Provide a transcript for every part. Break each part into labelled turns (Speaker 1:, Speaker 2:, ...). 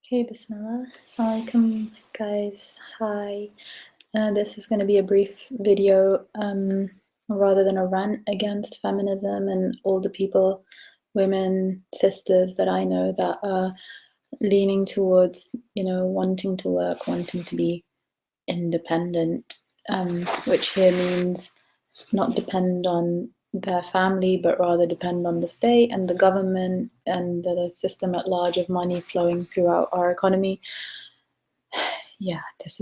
Speaker 1: Okay, Bismillah. Assalamualaikum, guys. Hi. This is going to be a brief video rather than a rant against feminism and all the people, women, sisters that I know that are leaning towards, wanting to work, wanting to be independent, which here means not depend on their family, but rather depend on the state and the government and the system at large of money flowing throughout our economy. Yeah, this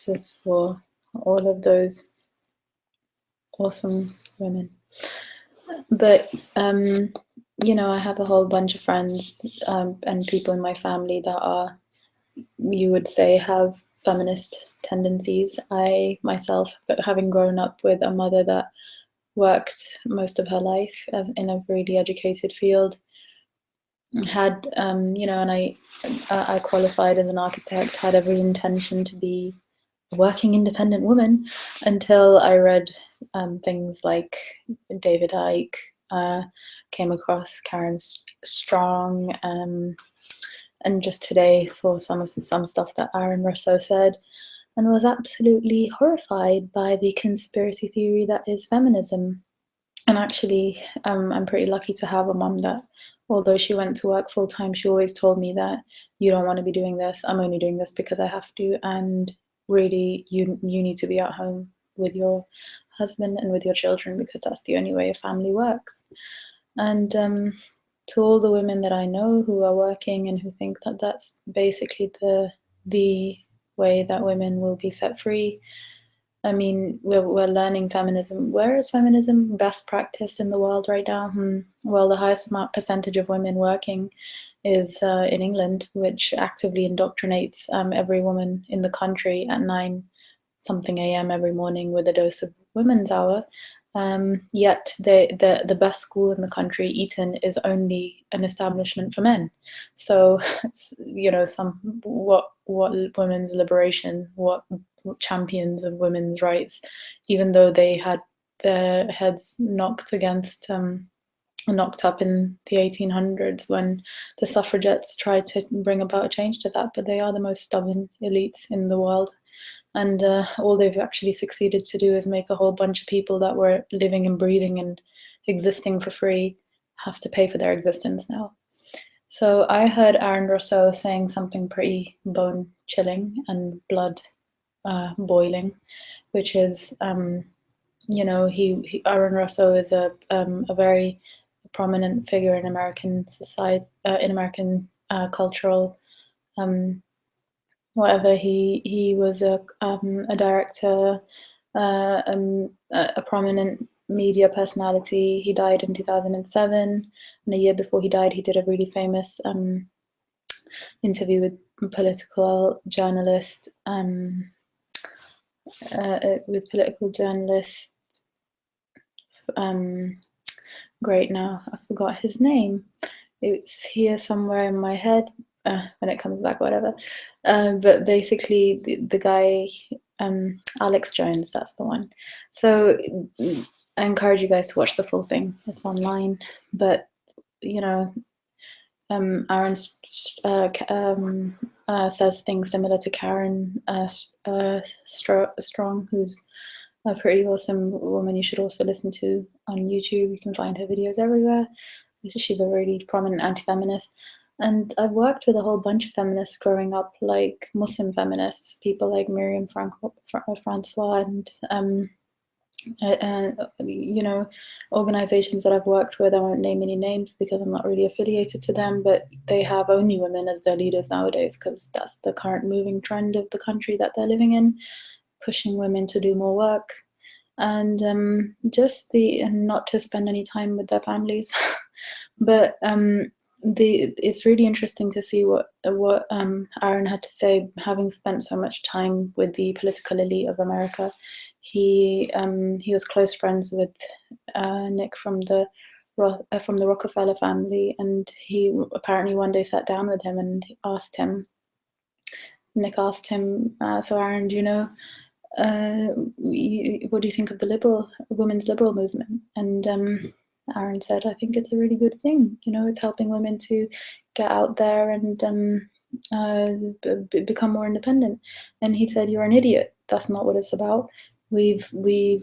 Speaker 1: is for all of those awesome women. But I have a whole bunch of friends and people in my family that are, you would say, have feminist tendencies. I myself, having grown up with a mother that worked most of her life in a really educated field, had and I qualified as an architect, had every intention to be a working independent woman until I read things like David Icke, came across Karen Strong, and just today saw some stuff that Aaron Russo said, and was absolutely horrified by the conspiracy theory that is feminism. And actually, I'm pretty lucky to have a mum that, although she went to work full time, she always told me that you don't want to be doing this. I'm only doing this because I have to. And really, you need to be at home with your husband and with your children because that's the only way a family works. And to all the women that I know who are working and who think that that's basically the way that women will be set free. I mean, we're learning feminism. Where is feminism best practiced in the world right now? Well, the highest percentage of women working is in England, which actively indoctrinates every woman in the country at 9-something a.m. every morning with a dose of Women's Hour. Yet the best school in the country, Eton, is only an establishment for men. So, what women's liberation, what champions of women's rights, even though they had their heads knocked up in the 1800s when the suffragettes tried to bring about a change to that, but they are the most stubborn elites in the world. And all they've actually succeeded to do is make a whole bunch of people that were living and breathing and existing for free have to pay for their existence now. So I heard Aaron Russo saying something pretty bone chilling and blood boiling, which is, Aaron Russo is a very prominent figure in American society, in American cultural whatever. He was a director, a prominent media personality. He died in 2007, and a year before he died, he did a really famous interview with political journalist. Great, now I forgot his name. It's here somewhere in my head. When it comes back, whatever. But basically, the guy, Alex Jones, that's the one. So I encourage you guys to watch the full thing. It's online. But Aaron says things similar to Karen Strong, who's a pretty awesome woman you should also listen to on YouTube. You can find her videos everywhere. She's a really prominent anti-feminist. And I've worked with a whole bunch of feminists growing up, like Muslim feminists, people like Miriam Francois, and organizations that I've worked with. I won't name any names because I'm not really affiliated to them, but they have only women as their leaders nowadays because that's the current moving trend of the country that they're living in, pushing women to do more work and not to spend any time with their families. But it's really interesting to see what Aaron had to say, having spent so much time with the political elite of America. He was close friends with Nick from the Rockefeller family, and he apparently one day sat down with him and Nick asked him, so Aaron, do you know, what do you think of the women's liberal movement? And Aaron said, I think it's a really good thing. It's helping women to get out there and become more independent. And he said, "You're an idiot. That's not what it's about. The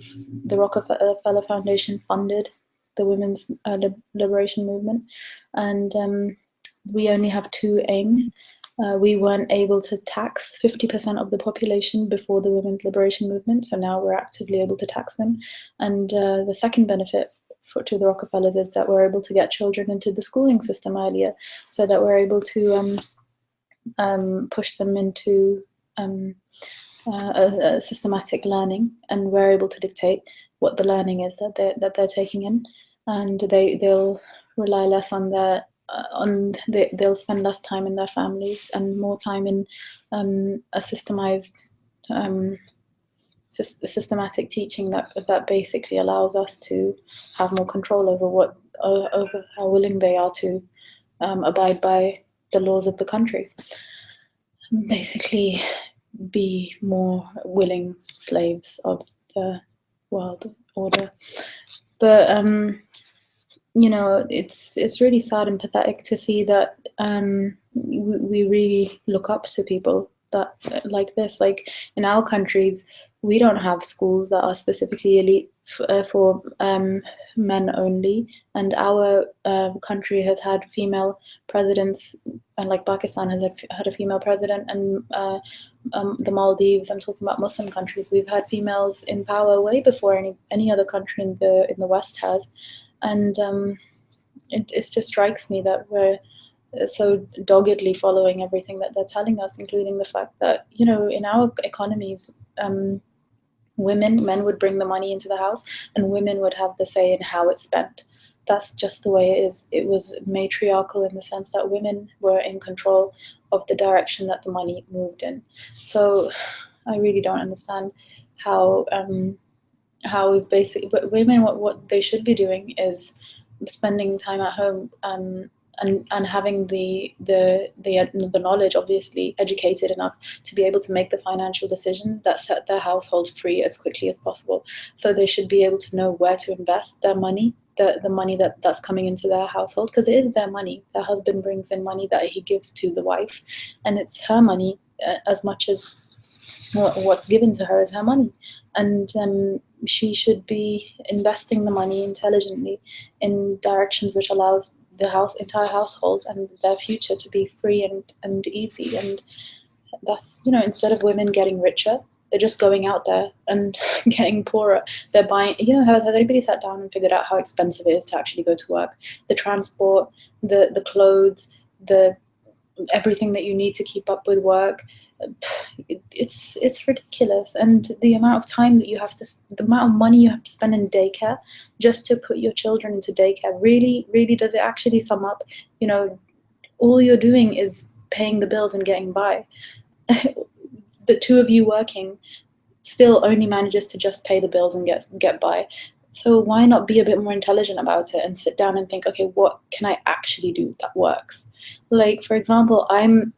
Speaker 1: Rockefeller Foundation funded the women's liberation movement, and we only have two aims. We weren't able to tax 50% of the population before the women's liberation movement, so now we're actively able to tax them. And the second benefit to the Rockefellers is that we're able to get children into the schooling system earlier, so that we're able to push them into a systematic learning, and we're able to dictate what the learning is that they're taking in, and they'll rely less on they'll spend less time in their families and more time in a systematic teaching that basically allows us to have more control over how willing they are to abide by the laws of the country. Basically, be more willing slaves of the world order. But you know, it's really sad and pathetic to see that we really look up to people that like this. Like in our countries, we don't have schools that are specifically elite for men only, and our country has had female presidents, and like Pakistan has had a female president, and the Maldives, I'm talking about Muslim countries, we've had females in power way before any other country in the West has. And it just strikes me that we're so doggedly following everything that they're telling us, including the fact that, you know, in our economies, men would bring the money into the house, and women would have the say in how it's spent. That's just the way it is. It was matriarchal in the sense that women were in control of the direction that the money moved in. So I really don't understand how we've basically, but women, what they should be doing is spending time at home, and having the knowledge, obviously educated enough to be able to make the financial decisions that set their household free as quickly as possible. So they should be able to know where to invest their money, the money that's coming into their household, because it is their money. Their husband brings in money that he gives to the wife, and it's her money as much as what's given to her is her money. And she should be investing the money intelligently in directions which allows the entire household and their future to be free and easy. And that's, you know, instead of women getting richer, they're just going out there and getting poorer. They're buying, you know, has anybody sat down and figured out how expensive it is to actually go to work? The transport, the clothes, everything that you need to keep up with work. It's ridiculous. And the amount of time that the amount of money you have to spend in daycare just to put your children into daycare, really does it actually sum up? You know, all you're doing is paying the bills and getting by. The two of you working still only manages to just pay the bills and get by. So why not be a bit more intelligent about it and sit down and think, okay, what can I actually do that works? Like, for example, I'm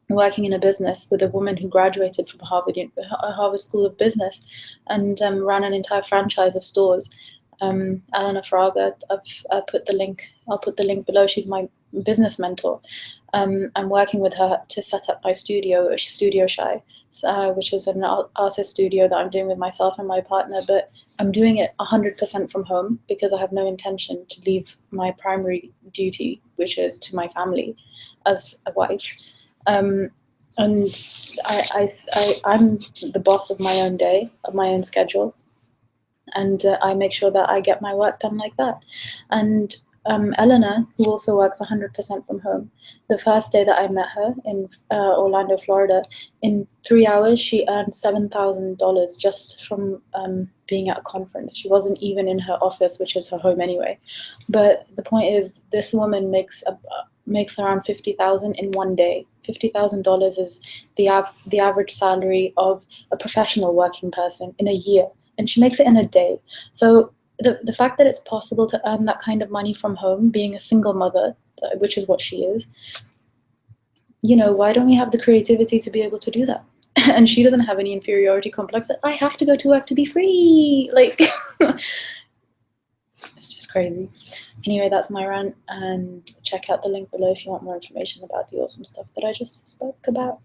Speaker 1: working in a business with a woman who graduated from Harvard School of Business, and ran an entire franchise of stores. Elena Fraga, I'll put the link below. She's my business mentor. I'm working with her to set up my studio, Studio Shy, which is an artist studio that I'm doing with myself and my partner, but I'm doing it 100% from home because I have no intention to leave my primary duty, which is to my family as a wife. And I'm the boss of my own day, of my own schedule, and I make sure that I get my work done like that. And Eleanor, who also works 100% from home, the first day that I met her in Orlando, Florida, in 3 hours she earned $7,000 just from being at a conference. She wasn't even in her office, which is her home anyway. But the point is, this woman makes around $50,000 in one day. $50,000 is the average salary of a professional working person in a year, and she makes it in a day. So the fact that it's possible to earn that kind of money from home, being a single mother, which is what she is, you know, why don't we have the creativity to be able to do that? And she doesn't have any inferiority complex that I have to go to work to be free. Like, it's just crazy. Anyway, that's my rant, and check out the link below if you want more information about the awesome stuff that I just spoke about.